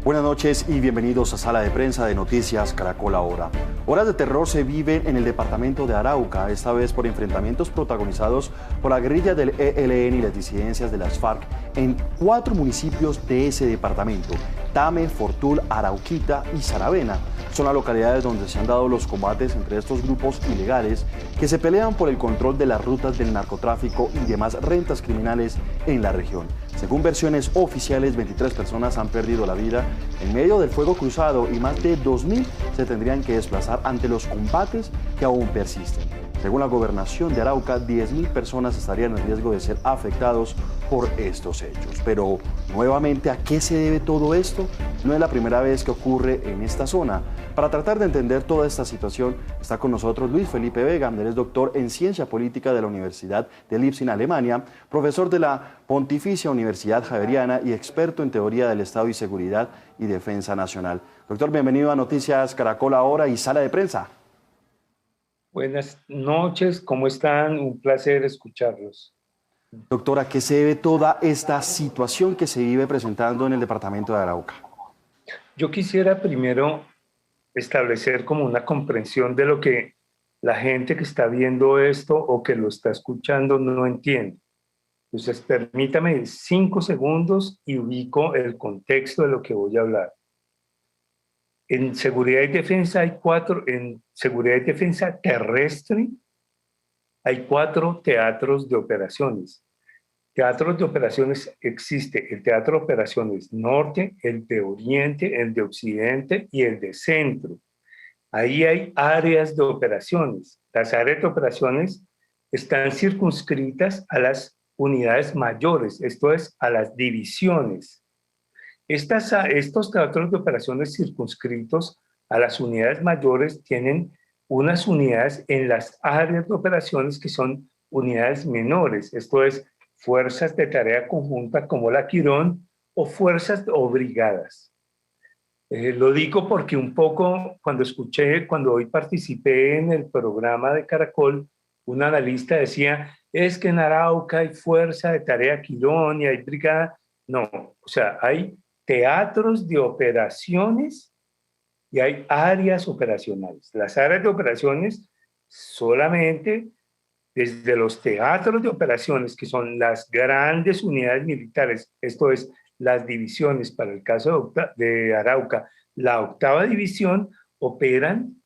Buenas noches y bienvenidos a Sala de Prensa de Noticias Caracol Ahora. Horas de terror se viven en el departamento de Arauca, esta vez por enfrentamientos protagonizados por la guerrilla del ELN y las disidencias de las FARC en 4 municipios de ese departamento: Tame, Fortul, Arauquita y Saravena. Son las localidades donde se han dado los combates entre estos grupos ilegales que se pelean por el control de las rutas del narcotráfico y demás rentas criminales en la región. Según versiones oficiales, 23 personas han perdido la vida en medio del fuego cruzado y más de 2.000 se tendrían que desplazar ante los combates que aún persisten. Según la gobernación de Arauca, 10.000 personas estarían en riesgo de ser afectados por estos hechos. Pero, nuevamente, ¿a qué se debe todo esto? No es la primera vez que ocurre en esta zona. Para tratar de entender toda esta situación, está con nosotros Luis Felipe Vega. Él es doctor en Ciencia Política de la Universidad de Leipzig, Alemania, profesor de la Pontificia Universidad Javeriana y experto en teoría del Estado y Seguridad y Defensa Nacional. Doctor, bienvenido a Noticias Caracol Ahora y Sala de Prensa. Buenas noches, ¿cómo están? Un placer escucharlos. Doctora, ¿a qué se debe toda esta situación que se vive presentando en el departamento de Arauca? Yo quisiera primero establecer como una comprensión de lo que la gente que está viendo esto o que lo está escuchando no entiende. Entonces, permítame 5 segundos y ubico el contexto de lo que voy a hablar. En seguridad y defensa en seguridad y defensa terrestre hay 4 teatros de operaciones. Teatros de operaciones existe el Teatro de Operaciones Norte, el de Oriente, el de Occidente y el de Centro. Ahí hay áreas de operaciones. Las áreas de operaciones están circunscritas a las unidades mayores, esto es, a las divisiones. Estos teatros de operaciones circunscritos a las unidades mayores tienen unas unidades en las áreas de operaciones que son unidades menores, esto es, fuerzas de tarea conjunta como la Quirón o fuerzas o brigadas. Lo digo porque un poco cuando hoy participé en el programa de Caracol, un analista decía, es que en Arauca hay fuerza de tarea Quirón y hay brigada. No, o sea, hay teatros de operaciones y hay áreas operacionales. Las áreas de operaciones solamente desde los teatros de operaciones, que son las grandes unidades militares, esto es, las divisiones, para el caso de Arauca, la 8ª división, operan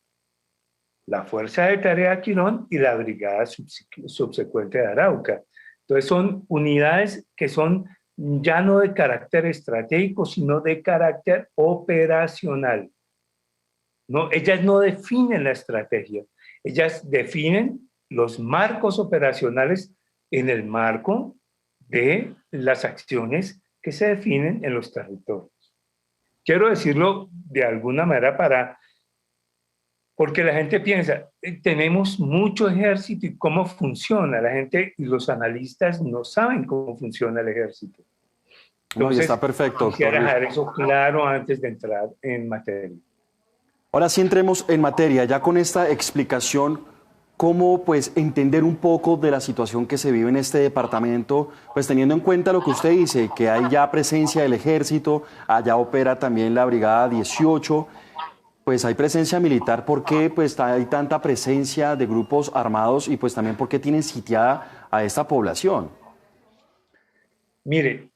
la Fuerza de Tarea Quirón y la brigada subsecuente de Arauca. Entonces son unidades que son ya no de carácter estratégico, sino de carácter operacional. No, ellas no definen la estrategia, ellas definen los marcos operacionales en el marco de las acciones que se definen en los territorios. Quiero decirlo de alguna manera porque la gente piensa, tenemos mucho ejército y cómo funciona. La gente y los analistas no saben cómo funciona el ejército. Entonces, no, está perfecto, quisiera dejar eso claro antes de entrar en materia. Ahora sí entremos en materia, ya con esta explicación, ¿cómo pues entender un poco de la situación que se vive en este departamento? Pues teniendo en cuenta lo que usted dice, que hay ya presencia del ejército, allá opera también la Brigada 18, pues hay presencia militar. ¿Por qué pues hay tanta presencia de grupos armados y pues también por qué tienen sitiada a esta población? Mire,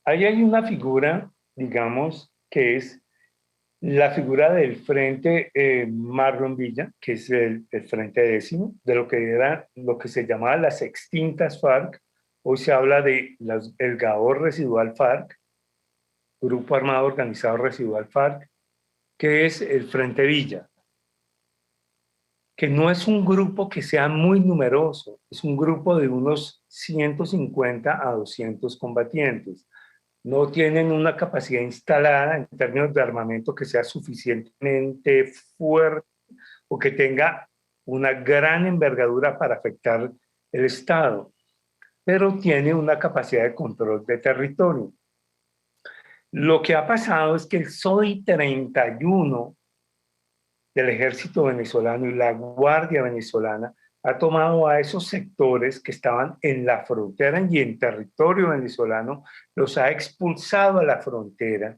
ahí hay una figura, digamos, que es la figura del Frente Marlon Villa, que es el Frente Décimo, de lo que se llamaba las extintas FARC. Hoy se habla de el GAO Residual FARC, Grupo Armado Organizado Residual FARC, que es el Frente Villa, que no es un grupo que sea muy numeroso, es un grupo de unos 150 a 200 combatientes. No tienen una capacidad instalada en términos de armamento que sea suficientemente fuerte o que tenga una gran envergadura para afectar el Estado, pero tiene una capacidad de control de territorio. Lo que ha pasado es que el SOI 31 del ejército venezolano y la Guardia venezolana ha tomado a esos sectores que estaban en la frontera y en territorio venezolano, los ha expulsado a la frontera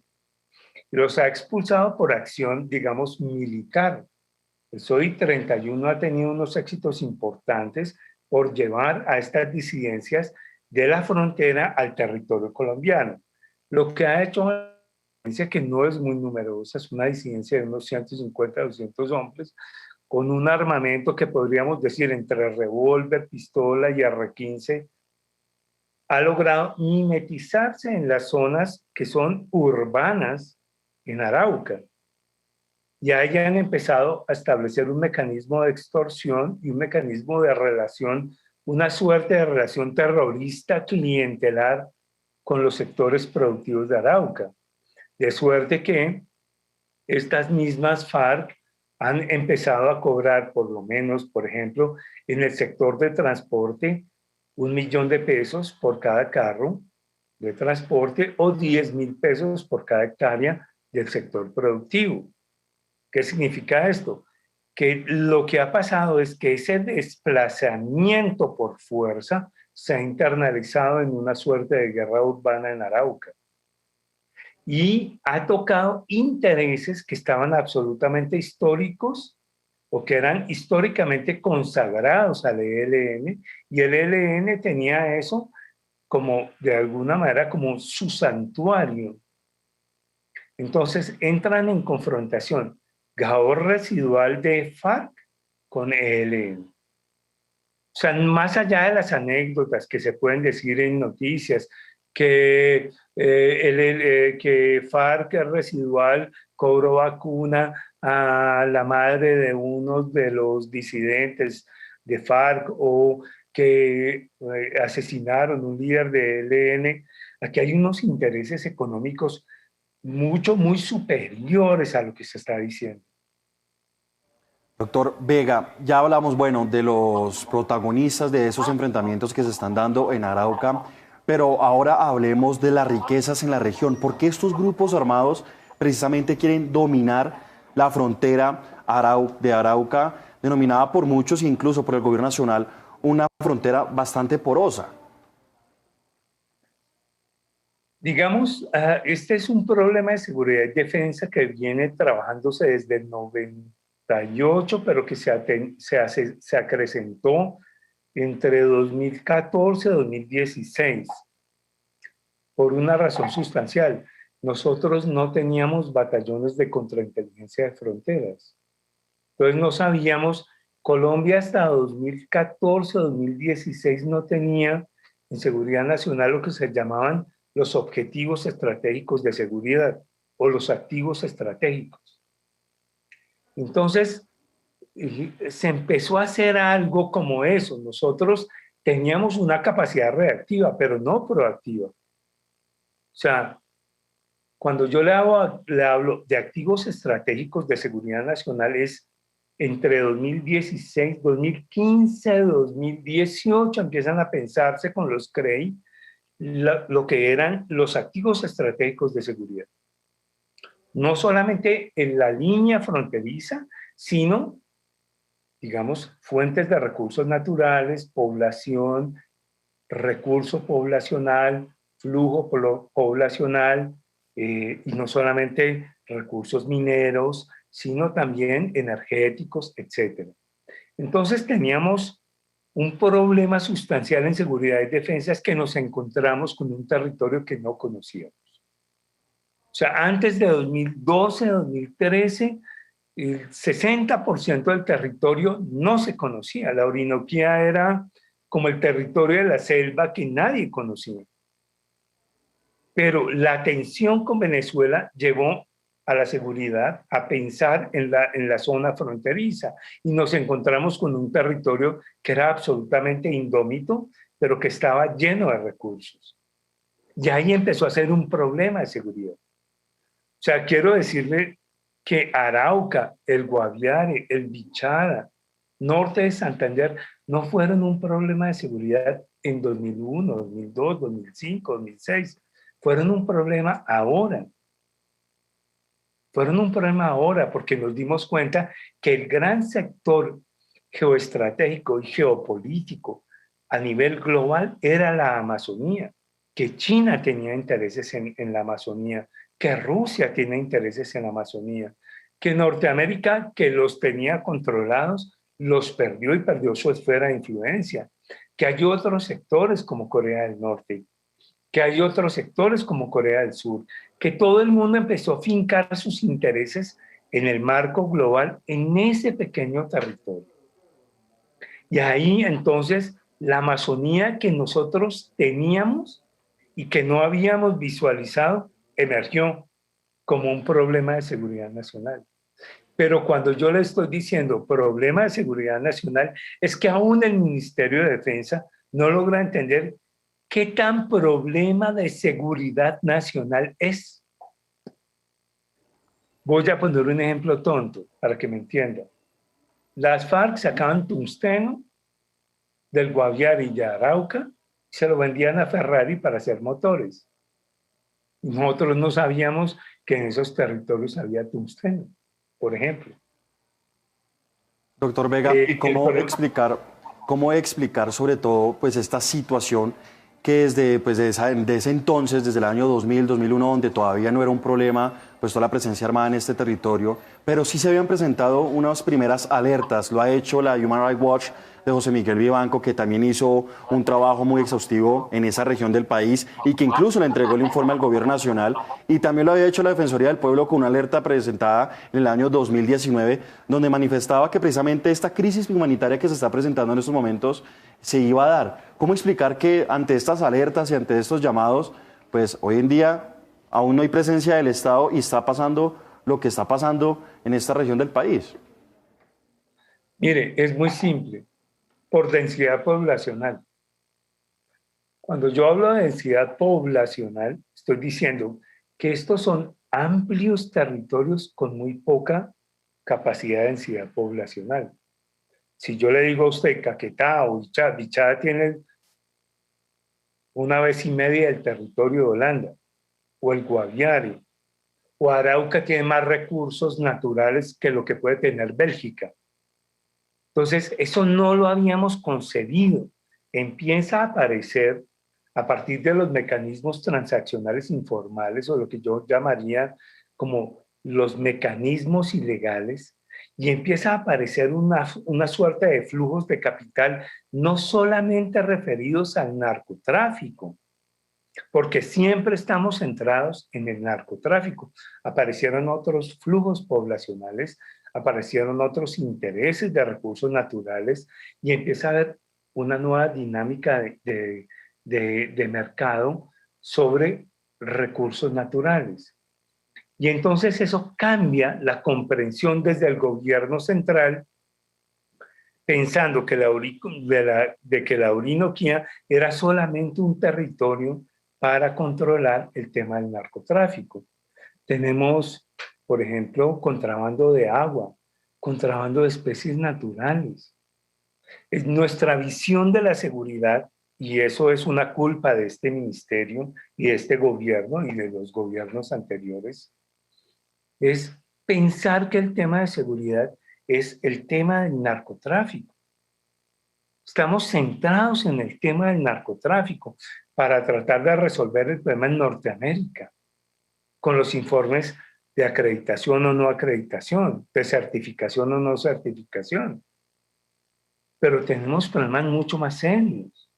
y los ha expulsado por acción, digamos, militar. El SOI 31 ha tenido unos éxitos importantes por llevar a estas disidencias de la frontera al territorio colombiano. Lo que ha hecho una disidencia que no es muy numerosa, es una disidencia de unos 150, 200 hombres, con un armamento que podríamos decir entre revólver, pistola y R-15, ha logrado mimetizarse en las zonas que son urbanas en Arauca. Ya hayan empezado a establecer un mecanismo de extorsión y un mecanismo de relación, una suerte de relación terrorista clientelar con los sectores productivos de Arauca. De suerte que estas mismas FARC han empezado a cobrar, por lo menos, por ejemplo, en el sector de transporte, 1.000.000 de pesos por cada carro de transporte o 10.000 pesos por cada hectárea del sector productivo. ¿Qué significa esto? Que lo que ha pasado es que ese desplazamiento por fuerza se ha internalizado en una suerte de guerra urbana en Arauca y ha tocado intereses que estaban absolutamente históricos o que eran históricamente consagrados al ELN, y el ELN tenía eso como, de alguna manera, como su santuario. Entonces entran en confrontación Gaor residual de FARC con ELN. O sea, más allá de las anécdotas que se pueden decir en noticias, que, que FARC residual cobró vacuna a la madre de uno de los disidentes de FARC o que asesinaron un líder de ELN, aquí hay unos intereses económicos muy superiores a lo que se está diciendo. Doctor Vega, ya hablamos, bueno, de los protagonistas de esos enfrentamientos que se están dando en Arauca, pero ahora hablemos de las riquezas en la región. ¿Por qué estos grupos armados precisamente quieren dominar la frontera de Arauca, denominada por muchos, incluso por el gobierno nacional, una frontera bastante porosa? Digamos, este es un problema de seguridad y defensa que viene trabajándose desde el 98, pero que se acrecentó entre 2014 y 2016, por una razón sustancial. Nosotros no teníamos batallones de contrainteligencia de fronteras. Entonces no sabíamos, Colombia hasta 2014, 2016 no tenía en seguridad nacional lo que se llamaban los objetivos estratégicos de seguridad o los activos estratégicos. Entonces, se empezó a hacer algo como eso. Nosotros teníamos una capacidad reactiva, pero no proactiva. O sea, cuando yo le hablo de activos estratégicos de seguridad nacional es entre 2016, 2015, 2018, empiezan a pensarse con los CREI lo que eran los activos estratégicos de seguridad. No solamente en la línea fronteriza, sino, digamos, fuentes de recursos naturales, población, recurso poblacional, flujo poblacional, y no solamente recursos mineros, sino también energéticos, etc. Entonces teníamos un problema sustancial en seguridad y defensa, es que nos encontramos con un territorio que no conocíamos. O sea, antes de 2012, 2013, el 60% del territorio no se conocía. La Orinoquía era como el territorio de la selva que nadie conocía. Pero la tensión con Venezuela llevó a la seguridad a pensar en la zona fronteriza y nos encontramos con un territorio que era absolutamente indómito, pero que estaba lleno de recursos. Y ahí empezó a ser un problema de seguridad. O sea, quiero decirle que Arauca, el Guaviare, el Bichada, norte de Santander, no fueron un problema de seguridad en 2001, 2002, 2005, 2006. Fueron un problema ahora. Fueron un problema ahora porque nos dimos cuenta que el gran sector geoestratégico y geopolítico a nivel global era la Amazonía, que China tenía intereses en la Amazonía, que Rusia tiene intereses en la Amazonía, que Norteamérica, que los tenía controlados, los perdió y perdió su esfera de influencia, que hay otros sectores como Corea del Norte, que hay otros sectores como Corea del Sur, que todo el mundo empezó a fincar sus intereses en el marco global en ese pequeño territorio. Y ahí entonces la Amazonía que nosotros teníamos y que no habíamos visualizado emergió como un problema de seguridad nacional. Pero cuando yo le estoy diciendo problema de seguridad nacional, es que aún el Ministerio de Defensa no logra entender qué tan problema de seguridad nacional es. Voy a poner un ejemplo tonto para que me entiendan. Las FARC sacaban tungsteno del Guaviare y de Arauca y se lo vendían a Ferrari para hacer motores. Nosotros no sabíamos que en esos territorios había tungsteno, por ejemplo. Doctor Vega, ¿y cómo explicar sobre todo pues, esta situación que desde pues, de ese entonces, desde el año 2000, 2001, donde todavía no era un problema pues, toda la presencia armada en este territorio, pero sí se habían presentado unas primeras alertas? Lo ha hecho la Human Rights Watch de José Miguel Vivanco, que también hizo un trabajo muy exhaustivo en esa región del país y que incluso le entregó el informe al gobierno nacional, y también lo había hecho la Defensoría del Pueblo con una alerta presentada en el año 2019, donde manifestaba que precisamente esta crisis humanitaria que se está presentando en estos momentos se iba a dar. ¿Cómo explicar que ante estas alertas y ante estos llamados, pues hoy en día aún no hay presencia del Estado y está pasando lo que está pasando en esta región del país? Mire, es muy simple. Por densidad poblacional. Cuando yo hablo de densidad poblacional, estoy diciendo que estos son amplios territorios con muy poca capacidad de densidad poblacional. Si yo le digo a usted Caquetá o Bichada tiene 1,5 veces el territorio de Holanda, o el Guaviare, o Arauca tiene más recursos naturales que lo que puede tener Bélgica. Entonces, eso no lo habíamos concebido. Empieza a aparecer a partir de los mecanismos transaccionales informales, o lo que yo llamaría como los mecanismos ilegales, y empieza a aparecer una suerte de flujos de capital no solamente referidos al narcotráfico, porque siempre estamos centrados en el narcotráfico. Aparecieron otros flujos poblacionales, aparecieron otros intereses de recursos naturales y empieza a haber una nueva dinámica de mercado sobre recursos naturales. Y entonces eso cambia la comprensión desde el gobierno central, pensando que que la Orinoquía era solamente un territorio para controlar el tema del narcotráfico. Tenemos, por ejemplo, contrabando de agua, contrabando de especies naturales. Es nuestra visión de la seguridad, y eso es una culpa de este ministerio y de este gobierno y de los gobiernos anteriores, es pensar que el tema de seguridad es el tema del narcotráfico. Estamos centrados en el tema del narcotráfico para tratar de resolver el problema en Norteamérica, con los informes de acreditación o no acreditación, de certificación o no certificación. Pero tenemos problemas mucho más serios.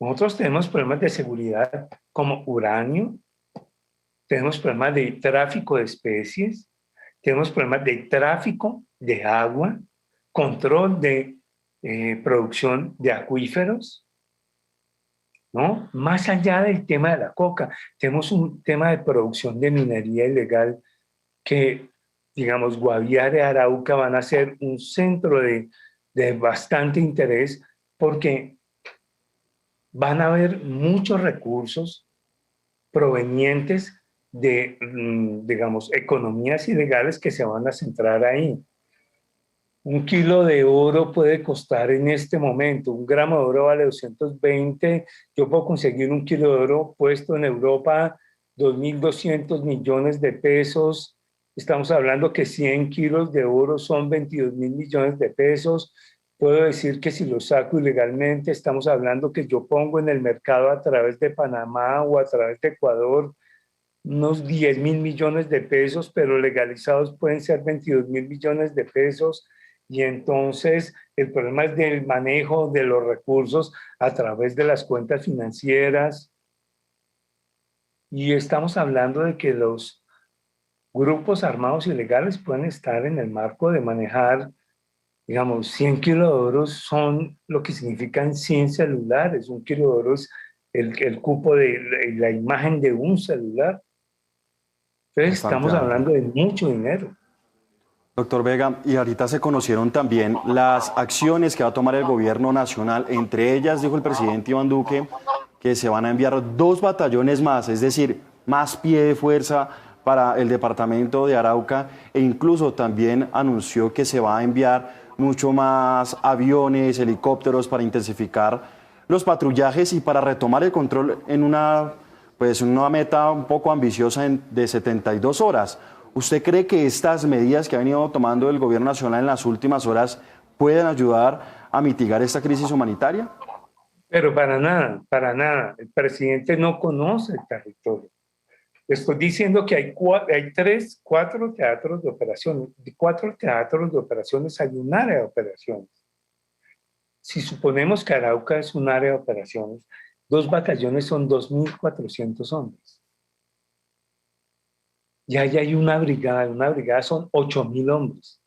Nosotros tenemos problemas de seguridad como uranio, tenemos problemas de tráfico de especies, tenemos problemas de tráfico de agua, control de producción de acuíferos, ¿no? Más allá del tema de la coca, tenemos un tema de producción de minería ilegal que, digamos, Guaviare, Arauca van a ser un centro de bastante interés porque van a haber muchos recursos provenientes de, digamos, economías ilegales que se van a centrar ahí. Un kilo de oro puede costar en este momento, 1 gramo de oro vale 220, yo puedo conseguir un kilo de oro puesto en Europa, 2.200 millones de pesos, estamos hablando que 100 kilos de oro son 22.000 millones de pesos, puedo decir que si lo saco ilegalmente, estamos hablando que yo pongo en el mercado a través de Panamá o a través de Ecuador unos 10.000 millones de pesos, pero legalizados pueden ser 22.000 millones de pesos. Y entonces el problema es del manejo de los recursos a través de las cuentas financieras. Y estamos hablando de que los grupos armados ilegales pueden estar en el marco de manejar, digamos, 100 kilómetros son lo que significan 100 celulares. Un kilómetro es el cupo de la imagen de un celular. Entonces Bastante estamos alto. hablando de mucho dinero. Doctor Vega, y ahorita se conocieron también las acciones que va a tomar el gobierno nacional. Entre ellas, dijo el presidente Iván Duque, que se van a enviar 2 batallones más, es decir, más pie de fuerza para el departamento de Arauca, e incluso también anunció que se va a enviar mucho más aviones, helicópteros para intensificar los patrullajes y para retomar el control en una meta un poco ambiciosa de 72 horas. ¿Usted cree que estas medidas que ha venido tomando el gobierno nacional en las últimas horas pueden ayudar a mitigar esta crisis humanitaria? Pero para nada, para nada. El presidente no conoce el territorio. Estoy diciendo que hay 4 teatros de operaciones. De 4 teatros de operaciones hay un área de operaciones. Si suponemos que Arauca es un área de operaciones, 2 batallones son 2.400 hombres. Y ahí hay una brigada son 8.000 hombres.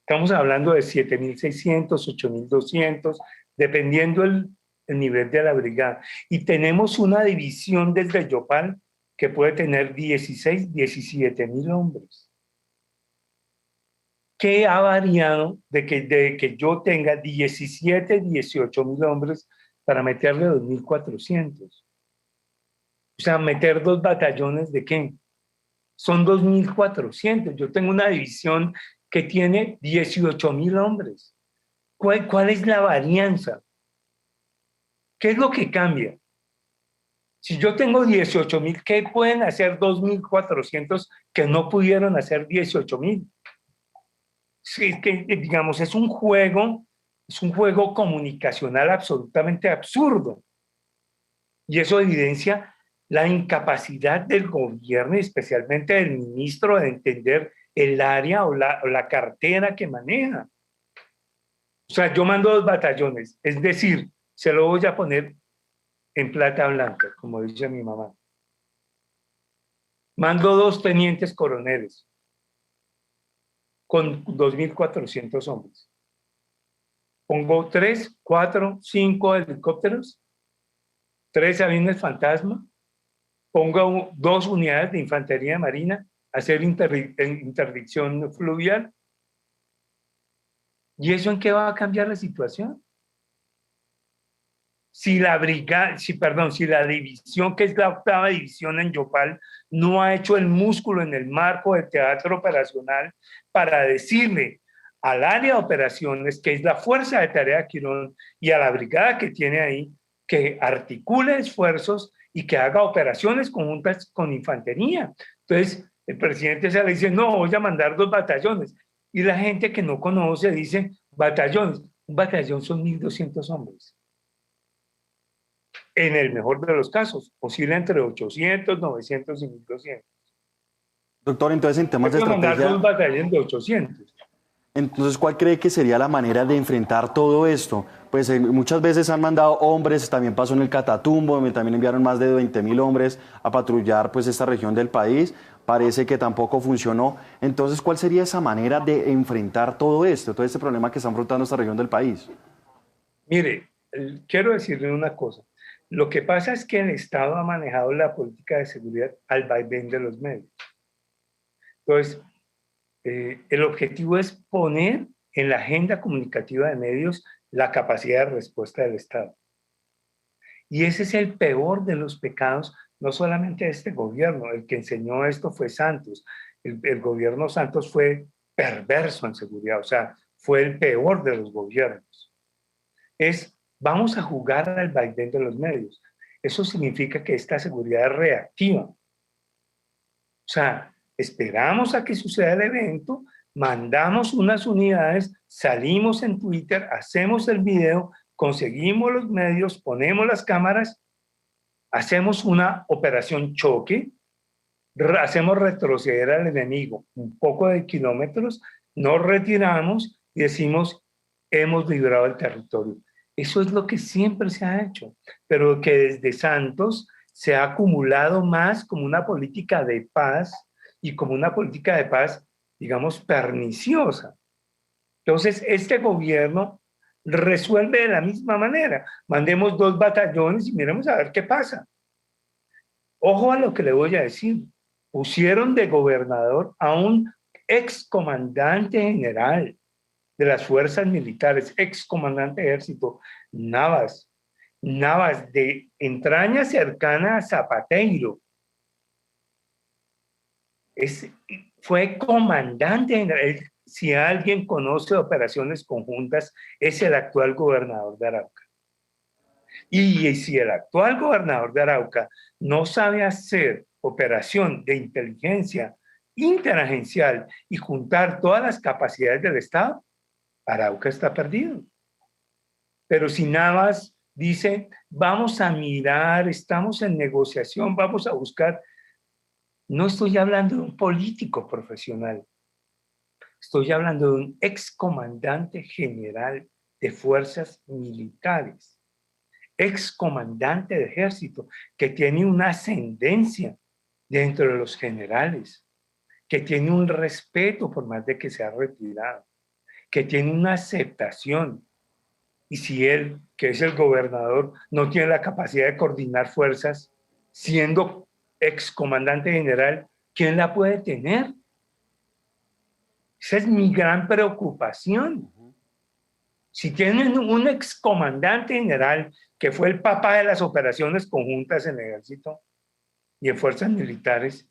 Estamos hablando de 7.600, 8.200, dependiendo el nivel de la brigada. Y tenemos una división desde Yopal que puede tener 16, 17.000 hombres. ¿Qué ha variado de que yo tenga 17, 18.000 hombres para meterle 2.400? O sea, meter 2 batallones de qué? Son 2.400. Yo tengo una división que tiene 18.000 hombres. ¿Cuál es la varianza? ¿Qué es lo que cambia? Si yo tengo 18.000, ¿qué pueden hacer 2.400 que no pudieron hacer 18.000? Sí, que, digamos, es un juego comunicacional absolutamente absurdo. Y eso evidencia la incapacidad del gobierno y especialmente del ministro de entender el área o la cartera que maneja. O sea, yo mando 2 batallones, es decir, se lo voy a poner en plata blanca, como dice mi mamá. Mando 2 tenientes coroneles con 2.400 hombres. Pongo 3, 4, 5 helicópteros, 3 aviones fantasma, pongo 2 unidades de infantería marina a hacer interdicción fluvial. ¿Y eso en qué va a cambiar la situación? Si la división, que es la 8ª división en Yopal, no ha hecho el músculo en el marco del teatro operacional para decirle al área de operaciones, que es la fuerza de tarea Quirón, y a la brigada que tiene ahí, que articule esfuerzos y que haga operaciones conjuntas con infantería. Entonces, el presidente se le dice, no, voy a mandar 2 batallones. Y la gente que no conoce dice, batallones. Un batallón son 1.200 hombres. En el mejor de los casos, oscila entre 800, 900 y 1.200. Doctor, entonces en temas de Hay que mandar 2 estrategia, batallones de 800. entonces, ¿cuál cree que sería la manera de enfrentar todo esto? Pues muchas veces han mandado hombres, también pasó en el Catatumbo, donde también enviaron más de 20.000 hombres a patrullar pues esta región del país. Parece que tampoco funcionó. Entonces, ¿cuál sería esa manera de enfrentar todo esto, todo este problema que está enfrentando esta región del país? Mire, quiero decirle una cosa. Lo que pasa es que el Estado ha manejado la política de seguridad al vaivén de los medios. Entonces, el objetivo es poner en la agenda comunicativa de medios la capacidad de respuesta del Estado. Y ese es el peor de los pecados, no solamente de este gobierno. El que enseñó esto fue Santos. El gobierno Santos fue perverso en seguridad, o sea, fue el peor de los gobiernos. Vamos a jugar al vaivén de los medios. Eso significa que esta seguridad es reactiva. O sea, esperamos a que suceda el evento, mandamos unas unidades, salimos en Twitter, hacemos el video, conseguimos los medios, ponemos las cámaras, hacemos una operación choque hacemos retroceder al enemigo un poco de kilómetros, nos retiramos y decimos, hemos librado el territorio. Eso es lo que siempre se ha hecho, pero que desde Santos se ha acumulado más como una política de paz y como una política de paz, digamos, perniciosa. Entonces, este gobierno resuelve de la misma manera. Mandemos 2 batallones y miremos a ver qué pasa. Ojo a lo que le voy a decir. Pusieron de gobernador a un excomandante general de las fuerzas militares, excomandante de ejército, Navas. Navas, de entraña cercana a Zapateiro. Fue comandante general. Si alguien conoce operaciones conjuntas, es el actual gobernador de Arauca. Y si el actual gobernador de Arauca no sabe hacer operación de inteligencia interagencial y juntar todas las capacidades del Estado, Arauca está perdido. Pero si Navas dice, vamos a mirar, estamos en negociación, vamos a buscar, no estoy hablando de un político profesional, estoy hablando de un excomandante general de fuerzas militares, excomandante de ejército, que tiene una ascendencia dentro de los generales, que tiene un respeto por más de que se ha retirado, que tiene una aceptación. Y si él, que es el gobernador, no tiene la capacidad de coordinar fuerzas, siendo excomandante general, ¿quién la puede tener? Esa es mi gran preocupación. Si tienen un excomandante general que fue el papá de las operaciones conjuntas en el ejército y en fuerzas militares,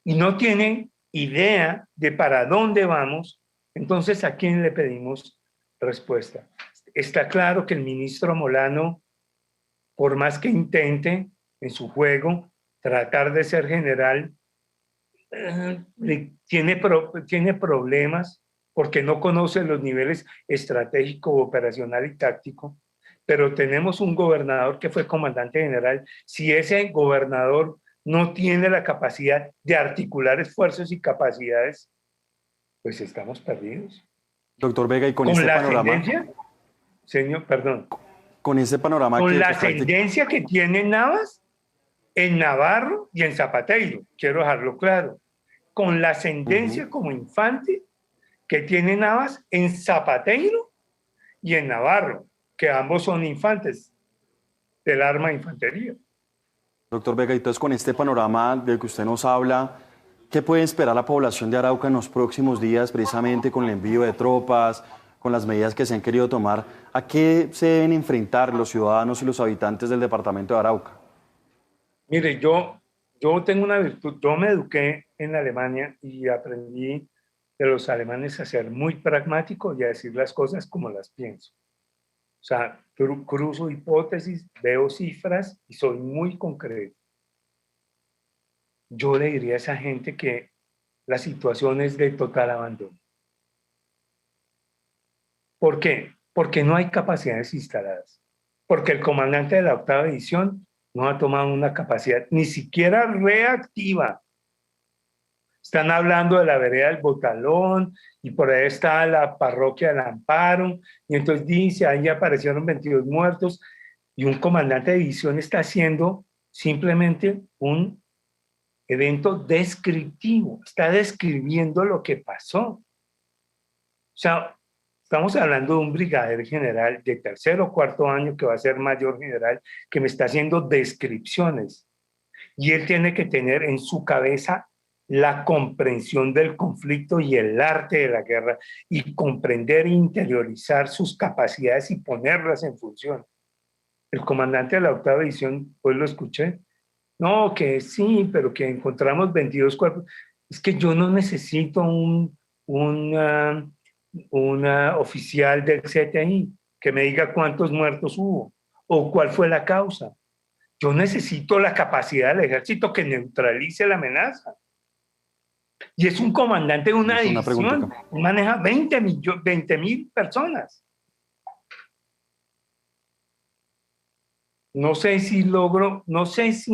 y no tiene idea de para dónde vamos, entonces ¿a quién le pedimos respuesta? Está claro que el ministro Molano, por más que intente en su juego tratar de ser general, tiene problemas porque no conoce los niveles estratégico, operacional y táctico, pero tenemos un gobernador que fue comandante general. Si ese gobernador no tiene la capacidad de articular esfuerzos y capacidades, pues estamos perdidos. Doctor Vega, y con Con este la panorama, ascendencia, señor, perdón, con este panorama con que la pues, ascendencia que tiene Navas en Navarro y en Zapateiro, quiero dejarlo claro, con la ascendencia como infante que tiene Navas en Zapateiro y en Navarro, que ambos son infantes del arma de infantería. doctor Vega, y entonces con este panorama del que usted nos habla, ¿qué puede esperar la población de Arauca en los próximos días, precisamente con el envío de tropas, con las medidas que se han querido tomar? ¿A qué se deben enfrentar los ciudadanos y los habitantes del departamento de Arauca? Mire, yo tengo una virtud, yo me eduqué en Alemania y aprendí de los alemanes a ser muy pragmático y a decir las cosas como las pienso. O sea, cruzo hipótesis, veo cifras y soy muy concreto. Yo le diría a esa gente que la situación es de total abandono. ¿Por qué? Porque no hay capacidades instaladas. Porque el comandante de la 8ª división no ha tomado una capacidad ni siquiera reactiva. Están hablando de la vereda del Botalón y por ahí está la parroquia del Amparo y entonces dice, ahí aparecieron 22 muertos y un comandante de división está haciendo simplemente un evento descriptivo, está describiendo lo que pasó. O sea, estamos hablando de un brigadier general de 3.º o 4.º año que va a ser mayor general, que me está haciendo descripciones. Y él tiene que tener en su cabeza la comprensión del conflicto y el arte de la guerra y comprender e interiorizar sus capacidades y ponerlas en función. El comandante de la 8ª división, pues lo escuché, no, que sí, pero que encontramos 22 cuerpos. Es que yo no necesito una oficial del CTI que me diga cuántos muertos hubo o cuál fue la causa. Yo necesito la capacidad del ejército que neutralice la amenaza. Y es un comandante de una Una división, preguntita. maneja 20.000 personas. No sé si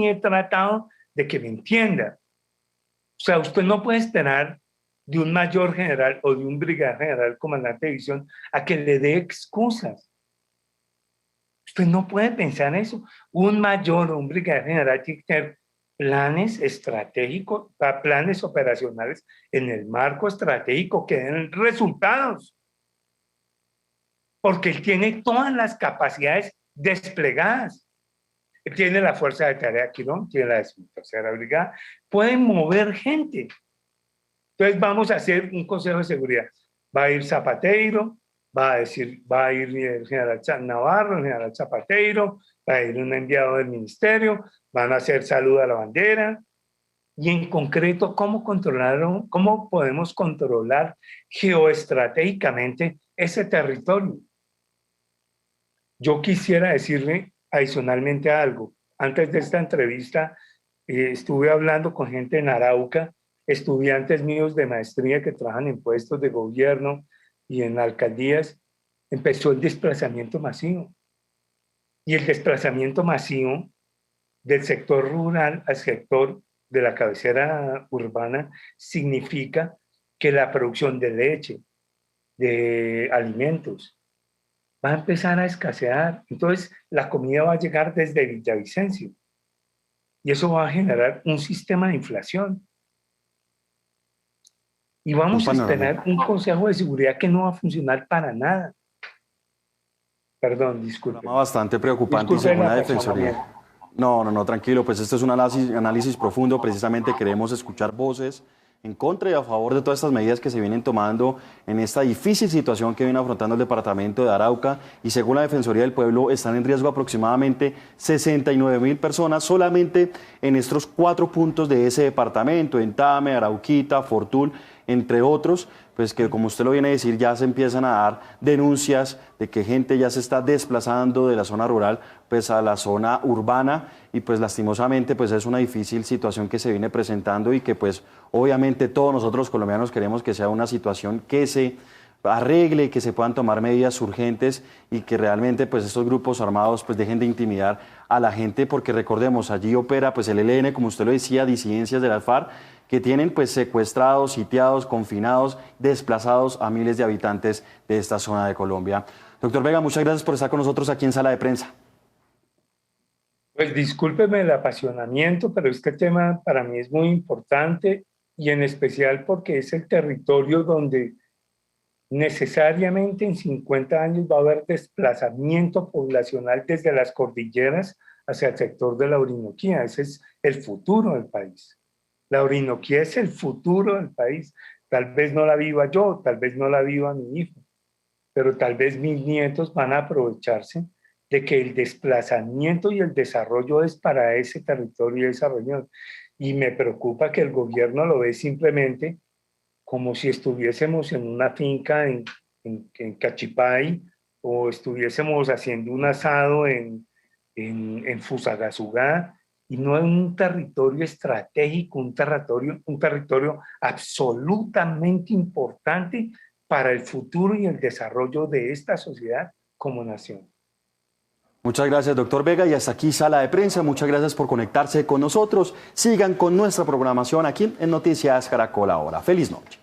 he tratado de que me entienda. sea, usted no puede esperar de un mayor general o de un brigadier general comandante de división a que le dé excusas. Usted no puede pensar eso. Un mayor o un brigadier general tiene que tener planes estratégicos, planes operacionales en el marco estratégico que den resultados. Porque él tiene todas las capacidades desplegadas. Él tiene la fuerza de tarea Quirón, tiene la 13ª brigada, puede mover gente. Entonces vamos a hacer un consejo de seguridad. Va a ir Zapateiro, va a ir el general Navarro, el general Zapateiro, va a ir un enviado del ministerio, van a hacer salud a la bandera. Y en concreto, ¿cómo podemos controlar geoestratégicamente ese territorio? Yo quisiera decirle adicionalmente algo. Antes de esta entrevista, estuve hablando con gente en Arauca, estudiantes míos de maestría que trabajan en puestos de gobierno y en alcaldías. Empezó el desplazamiento masivo. Y el desplazamiento masivo del sector rural al sector de la cabecera urbana significa que la producción de leche, de alimentos, va a empezar a escasear. Entonces, la comida va a llegar desde Villavicencio. Y eso va a generar un sistema de inflación. Y vamos a tener un Consejo de Seguridad que no va a funcionar para nada. Perdón, disculpe. Bastante preocupante y según la Defensoría. No, tranquilo, pues este es un análisis profundo. Precisamente queremos escuchar voces en contra y a favor de todas estas medidas que se vienen tomando en esta difícil situación que viene afrontando el departamento de Arauca, y según la Defensoría del Pueblo están en riesgo aproximadamente 69.000 personas solamente en estos 4 puntos de ese departamento, en Tame, Arauquita, Fortul, entre otros, pues que como usted lo viene a decir, ya se empiezan a dar denuncias de que gente ya se está desplazando de la zona rural pues a la zona urbana, y pues lastimosamente pues es una difícil situación que se viene presentando y que pues obviamente todos nosotros los colombianos queremos que sea una situación que se arregle, que se puedan tomar medidas urgentes y que realmente pues estos grupos armados pues dejen de intimidar a la gente, porque recordemos, allí opera pues el ELN, como usted lo decía, disidencias de las FARC, que tienen pues secuestrados, sitiados, confinados, desplazados a miles de habitantes de esta zona de Colombia. Doctor Vega, muchas gracias por estar con nosotros aquí en Sala de Prensa. Pues discúlpeme el apasionamiento, pero este tema para mí es muy importante, y en especial porque es el territorio donde necesariamente en 50 años va a haber desplazamiento poblacional desde las cordilleras hacia el sector de la Orinoquía. Ese es el futuro del país. La Orinoquía es el futuro del país. Tal vez no la viva yo, tal vez no la viva mi hijo, pero tal vez mis nietos van a aprovecharse de que el desplazamiento y el desarrollo es para ese territorio y esa región. Y me preocupa que el gobierno lo ve simplemente como si estuviésemos en una finca en Cachipay, o estuviésemos haciendo un asado en Fusagasugá, y no en un territorio estratégico, un territorio absolutamente importante para el futuro y el desarrollo de esta sociedad como nación. Muchas gracias, doctor Vega, y hasta aquí Sala de Prensa. Muchas gracias por conectarse con nosotros. Sigan con nuestra programación aquí en Noticias Caracol Ahora. Feliz noche.